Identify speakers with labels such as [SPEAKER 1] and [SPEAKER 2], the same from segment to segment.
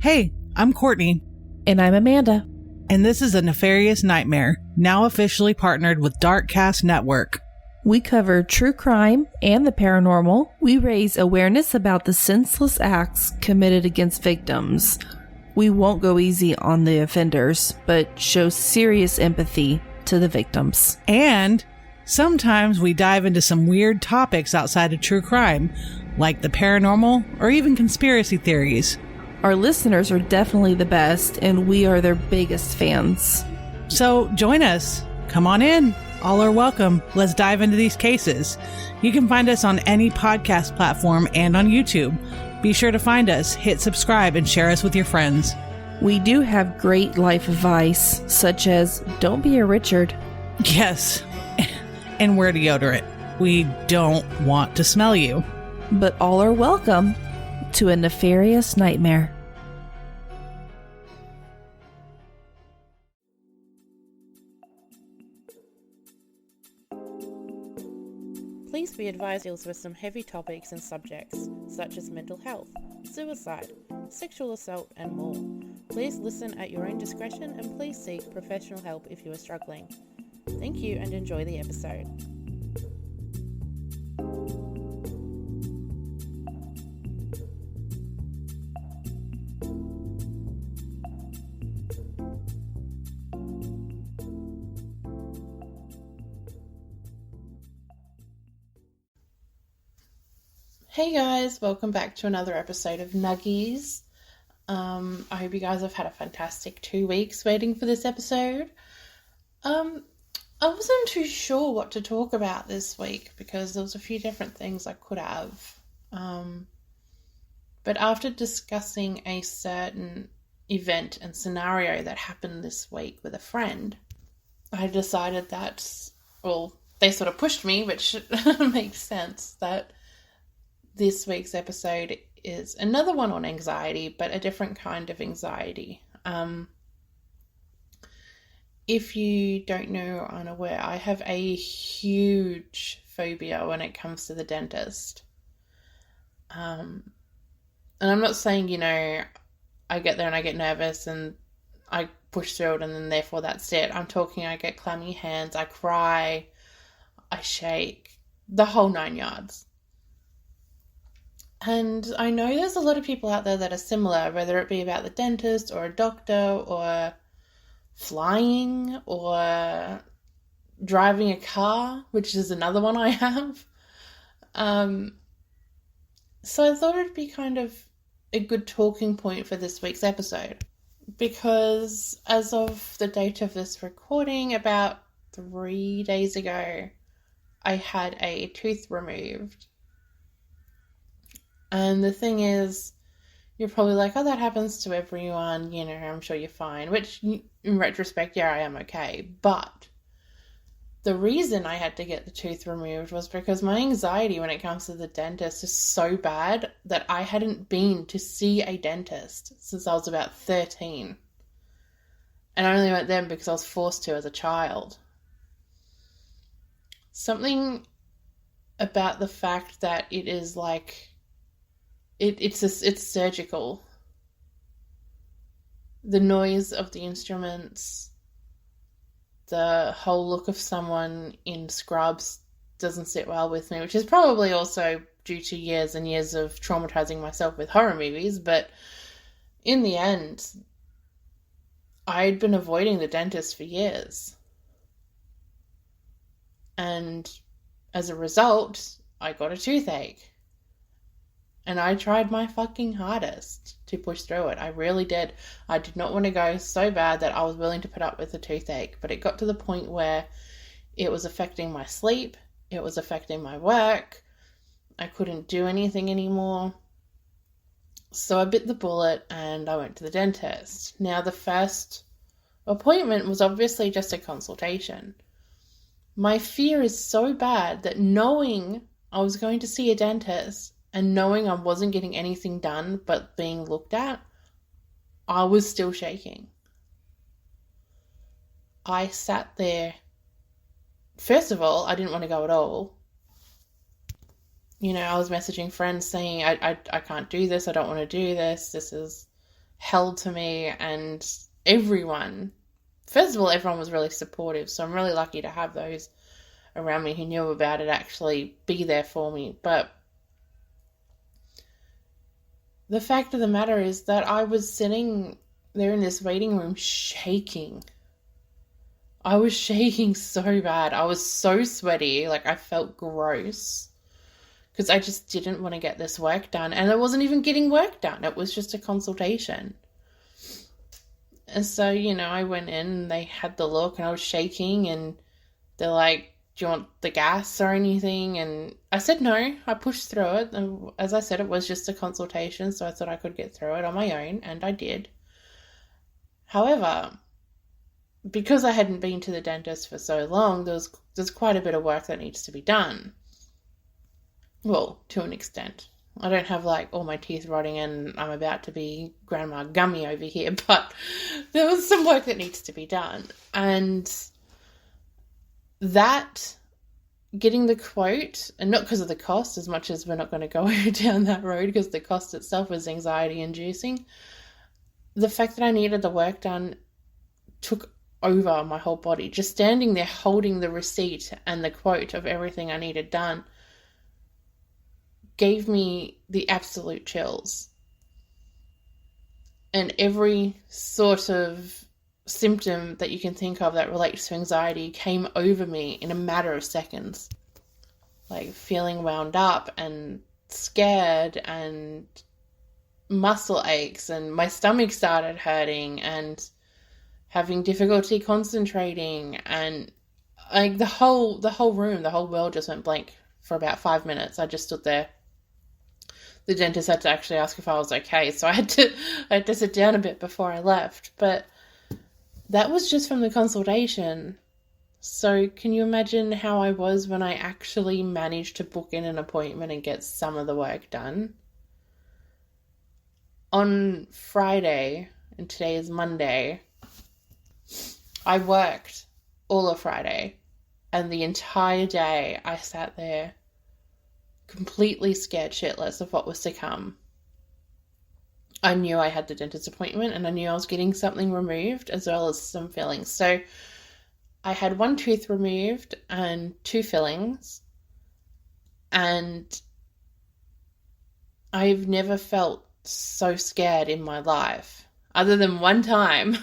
[SPEAKER 1] Hey, I'm Courtney.
[SPEAKER 2] And I'm Amanda.
[SPEAKER 1] And this is A Nefarious Nightmare, now officially partnered with Darkcast Network.
[SPEAKER 2] We cover true crime and the paranormal. We raise awareness about the senseless acts committed against victims. We won't go easy on the offenders, but show serious empathy to the victims.
[SPEAKER 1] And sometimes we dive into some weird topics outside of true crime, like the paranormal or even conspiracy theories.
[SPEAKER 2] Our listeners are definitely the best, and we are their biggest fans.
[SPEAKER 1] So join us. Come on in. All are welcome. Let's dive into these cases. You can find us on any podcast platform and on YouTube. Be sure to find us, hit subscribe, and share us with your friends.
[SPEAKER 2] We do have great life advice, such as don't be a Richard.
[SPEAKER 1] Yes, and wear deodorant. We don't want to smell you.
[SPEAKER 2] But all are welcome to A Nefarious Nightmare.
[SPEAKER 3] Please be advised deals with some heavy topics and subjects, such as mental health, suicide, sexual assault, and more. Please listen at your own discretion and please seek professional help if you are struggling. Thank you and enjoy the episode. Hey guys, welcome back to another episode of Nuggiez. I hope you guys have had a fantastic 2 weeks waiting for this episode. I wasn't too sure what to talk about this week because there was a few different things I could have. But after discussing a certain event and scenario that happened this week with a friend, I decided that, well, they sort of pushed me, which makes sense, that this week's episode is another one on anxiety, but a different kind of anxiety. If you don't know or aren't aware, I have a huge phobia when it comes to the dentist. And I'm not saying, I get there and I get nervous and I push through it and then therefore that's it. I'm talking I get clammy hands, I cry, I shake, the whole 9 yards. And I know there's a lot of people out there that are similar, whether it be about the dentist or a doctor or flying or driving a car, which is another one I have. So I thought it'd be kind of a good talking point for this week's episode, because as of the date of this recording, about 3 days ago, I had a tooth removed. And the thing is, you're probably like, oh, that happens to everyone, I'm sure you're fine. Which, in retrospect, yeah, I am okay. But the reason I had to get the tooth removed was because my anxiety when it comes to the dentist is so bad that I hadn't been to see a dentist since I was about 13. And I only went then because I was forced to as a child. Something about the fact that it is like, it's surgical. The noise of the instruments, the whole look of someone in scrubs doesn't sit well with me, which is probably also due to years and years of traumatizing myself with horror movies. But in the end, I'd been avoiding the dentist for years. And as a result, I got a toothache. And I tried my fucking hardest to push through it. I really did. I did not want to go so bad that I was willing to put up with a toothache. But it got to the point where it was affecting my sleep. It was affecting my work. I couldn't do anything anymore. So I bit the bullet and I went to the dentist. Now, the first appointment was obviously just a consultation. My fear is so bad that knowing I was going to see a dentist and knowing I wasn't getting anything done but being looked at, I was still shaking. I sat there. First of all, I didn't want to go at all. I was messaging friends saying, I can't do this, I don't want to do this, this is held to me, and everyone, first of all, everyone was really supportive, so I'm really lucky to have those around me who knew about it actually be there for me. But the fact of the matter is that I was sitting there in this waiting room shaking. I was shaking so bad. I was so sweaty, like I felt gross, because I just didn't want to get this work done. And I wasn't even getting work done. It was just a consultation. And so, I went in and they had the look and I was shaking and they're like, do you want the gas or anything? And I said no. I pushed through it. And as I said, it was just a consultation, so I thought I could get through it on my own, and I did. However, because I hadn't been to the dentist for so long, there's quite a bit of work that needs to be done. Well, to an extent. I don't have like all my teeth rotting and I'm about to be Grandma Gummy over here, but there was some work that needs to be done. And that, getting the quote, and not because of the cost as much as we're not going to go down that road because the cost itself was anxiety inducing, the fact that I needed the work done took over my whole body. Just standing there holding the receipt and the quote of everything I needed done gave me the absolute chills. And every sort of symptom that you can think of that relates to anxiety came over me in a matter of seconds. Like feeling wound up and scared and muscle aches, and my stomach started hurting and having difficulty concentrating, and like the whole room, the whole world just went blank for about 5 minutes. I just stood there. The dentist had to actually ask if I was okay, so I had to sit down a bit before I left. But that was just from the consultation. So can you imagine how I was when I actually managed to book in an appointment and get some of the work done? On Friday, and today is Monday, I worked all of Friday, and the entire day I sat there completely scared shitless of what was to come. I knew I had the dentist appointment and I knew I was getting something removed as well as some fillings. So I had 1 tooth removed and 2 fillings, and I've never felt so scared in my life. Other than one time,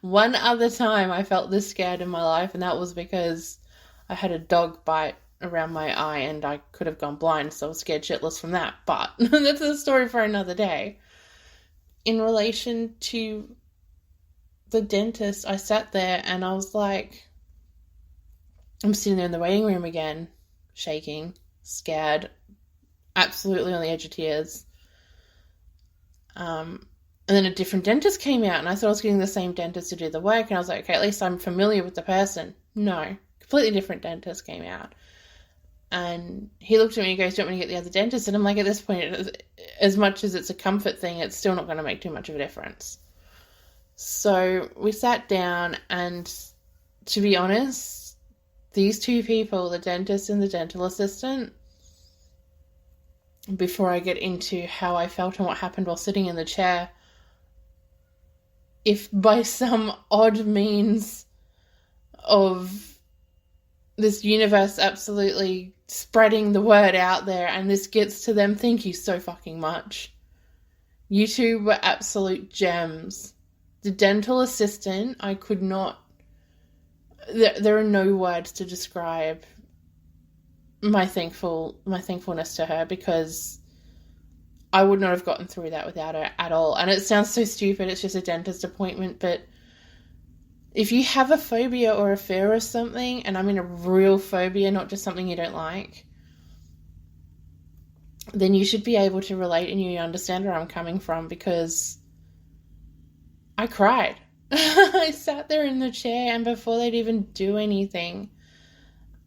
[SPEAKER 3] one other time I felt this scared in my life, and that was because I had a dog bite around my eye and I could have gone blind, so I was scared shitless from that. But that's a story for another day. In relation to the dentist, I sat there and I was like, I'm sitting there in the waiting room again, shaking, scared, absolutely on the edge of tears. And then a different dentist came out, and I thought I was getting the same dentist to do the work, and I was like, okay, at least I'm familiar with the person. No, completely different dentist came out. And he looked at me and goes, do you want me to get the other dentist? And I'm like, at this point, as much as it's a comfort thing, it's still not going to make too much of a difference. So we sat down, and to be honest, these 2 people, the dentist and the dental assistant, before I get into how I felt and what happened while sitting in the chair, if by some odd means of this universe absolutely spreading the word out there and this gets to them, thank you so fucking much. You 2 were absolute gems. The dental assistant, I could not, there are no words to describe my thankfulness to her, because I would not have gotten through that without her at all. And it sounds so stupid, it's just a dentist appointment, but if you have a phobia or a fear of something, and I mean a real phobia, not just something you don't like, then you should be able to relate and you understand where I'm coming from, because I cried. I sat there in the chair, and before they'd even do anything,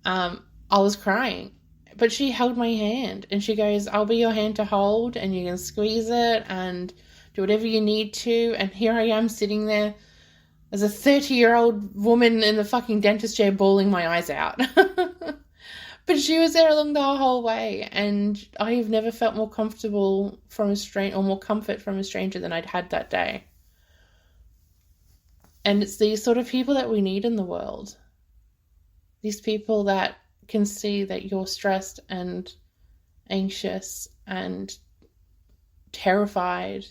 [SPEAKER 3] I was crying. But she held my hand and she goes, I'll be your hand to hold, and you can squeeze it and do whatever you need to. And here I am sitting there as a 30-year-old woman in the fucking dentist chair bawling my eyes out. But she was there along the whole way, and I have never felt more comfortable from a stranger, or more comfort from a stranger than I'd had that day. And it's these sort of people that we need in the world. These people that can see that you're stressed and anxious and terrified.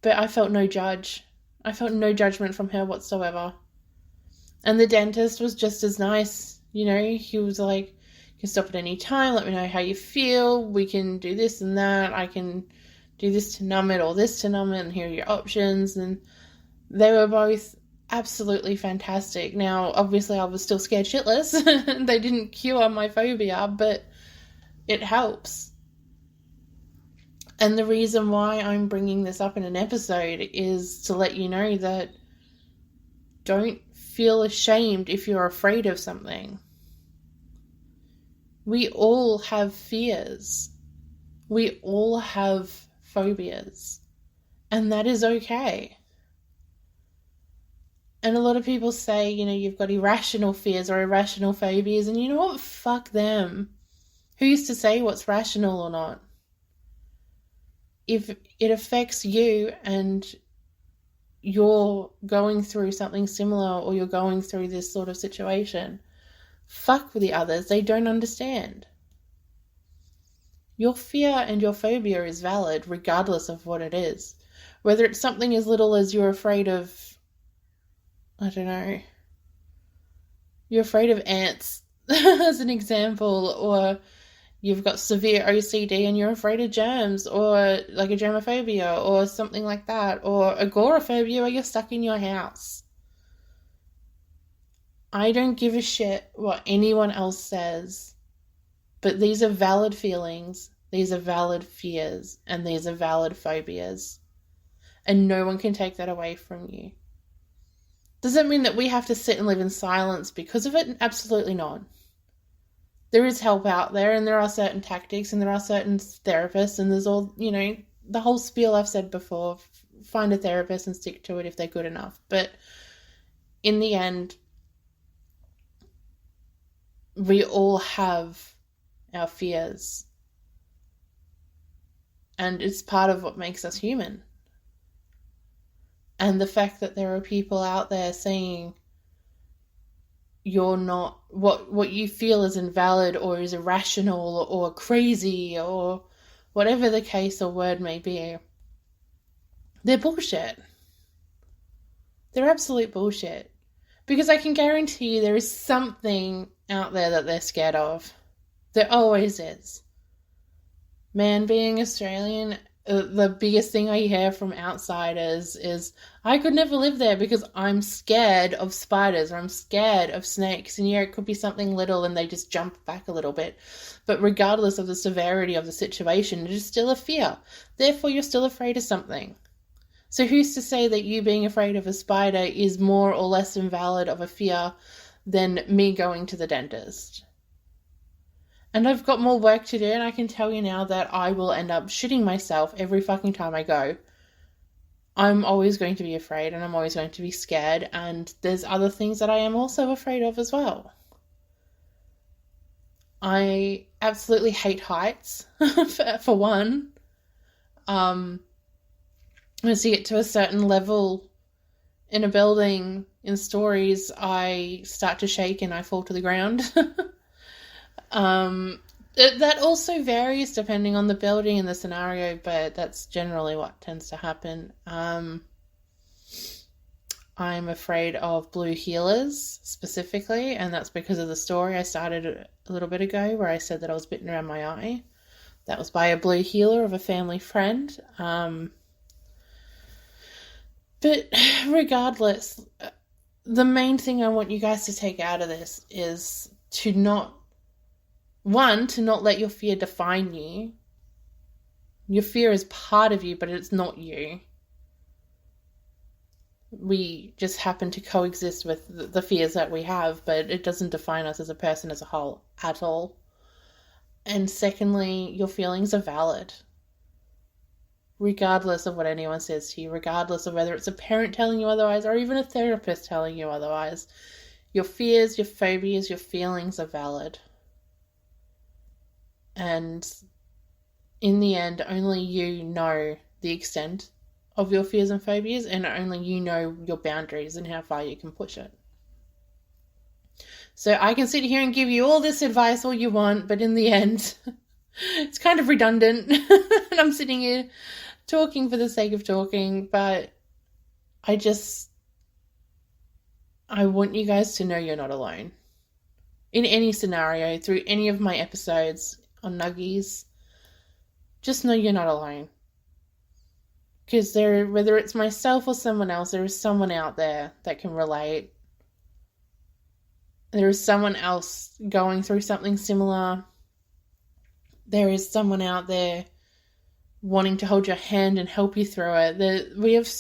[SPEAKER 3] But I felt no judge. I felt no judgment from her whatsoever. And the dentist was just as nice. You know, he was like, you can stop at any time, let me know how you feel, we can do this and that, I can do this to numb it or this to numb it, and here are your options. And they were both absolutely fantastic. Now, obviously, I was still scared shitless. They didn't cure my phobia, but it helps. And the reason why I'm bringing this up in an episode is to let you know that don't feel ashamed if you're afraid of something. We all have fears. We all have phobias. And that is okay. And a lot of people say, you know, you've got irrational fears or irrational phobias, and you know what? Fuck them. Who's to say what's rational or not? If it affects you and you're going through something similar, or you're going through this sort of situation, fuck with the others. They don't understand. Your fear and your phobia is valid regardless of what it is. Whether it's something as little as you're afraid of, I don't know, you're afraid of ants as an example, or you've got severe OCD and you're afraid of germs, or like a germophobia or something like that, or agoraphobia where you're stuck in your house. I don't give a shit what anyone else says, but these are valid feelings, these are valid fears, and these are valid phobias. And no one can take that away from you. Does that mean that we have to sit and live in silence because of it? Absolutely not. There is help out there, and there are certain tactics, and there are certain therapists, and there's all, you know, the whole spiel I've said before. Find a therapist and stick to it if they're good enough. But in the end, we all have our fears. And it's part of what makes us human. And the fact that there are people out there saying you're not, what you feel is invalid or is irrational or crazy or whatever the case or word may be, they're bullshit. They're absolute bullshit. Because I can guarantee you there is something out there that they're scared of. There always is. Man, being Australian, the biggest thing I hear from outsiders is, I could never live there because I'm scared of spiders, or I'm scared of snakes. And yeah, it could be something little and they just jump back a little bit. But regardless of the severity of the situation, it is still a fear. Therefore, you're still afraid of something. So who's to say that you being afraid of a spider is more or less invalid of a fear than me going to the dentist? And I've got more work to do, and I can tell you now that I will end up shitting myself every fucking time I go. I'm always going to be afraid, and I'm always going to be scared, and there's other things that I am also afraid of as well. I absolutely hate heights, for one. Once you get to a certain level in a building, in stories, I start to shake and I fall to the ground. That also varies depending on the building and the scenario, but that's generally what tends to happen. I'm afraid of blue healers specifically, and that's because of the story I started a little bit ago where I said that I was bitten around my eye. That was by a blue healer of a family friend. But regardless, the main thing I want you guys to take out of this is to not let your fear define you. Your fear is part of you, but it's not you. We just happen to coexist with the fears that we have, but it doesn't define us as a person as a whole at all. And secondly, your feelings are valid. Regardless of what anyone says to you, regardless of whether it's a parent telling you otherwise or even a therapist telling you otherwise, Your fears, your phobias, your feelings are valid. And in the end, only you know the extent of your fears and phobias, and only you know your boundaries and how far you can push it. So I can sit here and give you all this advice all you want, but in the end, it's kind of redundant. And I'm sitting here talking for the sake of talking, but I want you guys to know you're not alone. In any scenario, through any of my episodes on Nuggiez, just know you're not alone. Because whether it's myself or someone else, there is someone out there that can relate. There is someone else going through something similar. There is someone out there wanting to hold your hand and help you through it. We have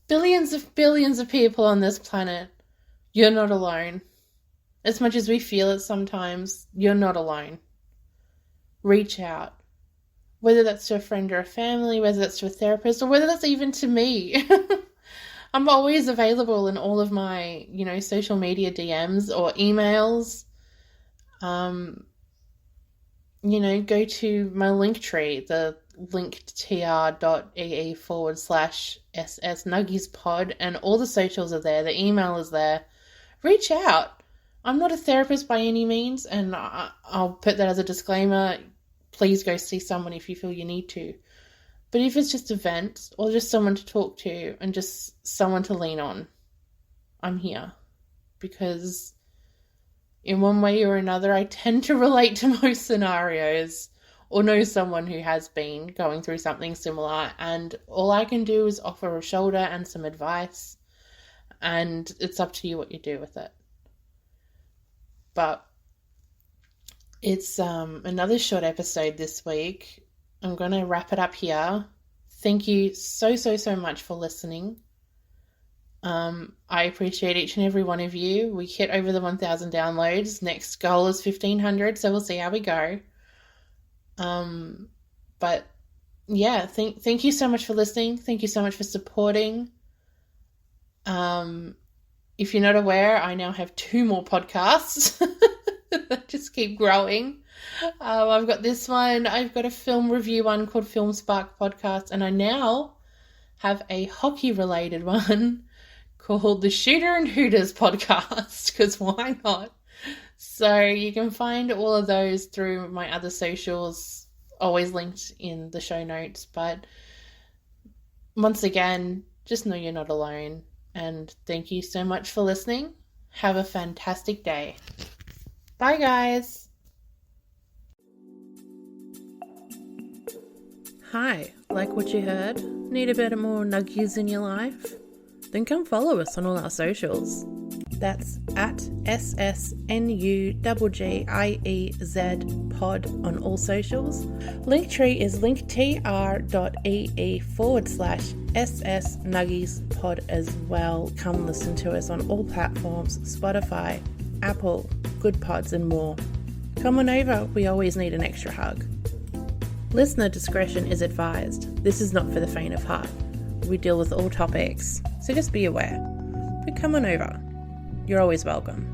[SPEAKER 3] billions of people on this planet. You're not alone. As much as we feel it sometimes, you're not alone. Reach out. Whether that's to a friend or a family, whether that's to a therapist, or whether that's even to me. I'm always available in all of my, social media DMs or emails. Go to my link tree, the linktr.ee/SS Nuggiez pod, and all the socials are there. The email is there. Reach out. I'm not a therapist by any means, and I'll put that as a disclaimer. Please go see someone if you feel you need to. But if it's just a vent or just someone to talk to and just someone to lean on, I'm here. Because in one way or another, I tend to relate to most scenarios or know someone who has been going through something similar, and all I can do is offer a shoulder and some advice, and it's up to you what you do with it. But it's another short episode this week. I'm going to wrap it up here. Thank you so much for listening. I appreciate each and every one of you. We hit over the 1,000 downloads. Next goal is 1,500, so we'll see how we go. But yeah, thank you so much for listening. Thank you so much for supporting. If you're not aware, I now have 2 more podcasts that just keep growing. I've got this one. I've got a film review one called Film Spark Podcast, and I now have a hockey-related one called the Shooter and Hooters Podcast, because why not? So you can find all of those through my other socials, always linked in the show notes. But once again, just know you're not alone, and thank you so much for listening. Have a fantastic day. Bye, guys. Hi, like what you heard? Need a bit more Nuggiez in your life? Then come follow us on all our socials. That's at SSNUGGIEZ pod on all socials. Linktree is linktr.ee/SS Nuggiez pod as well. Come listen to us on all platforms: Spotify, Apple, Good Pods, and more. Come on over, we always need an extra hug. Listener discretion is advised. This is not for the faint of heart. We deal with all topics, so just be aware. But come on over. You're always welcome.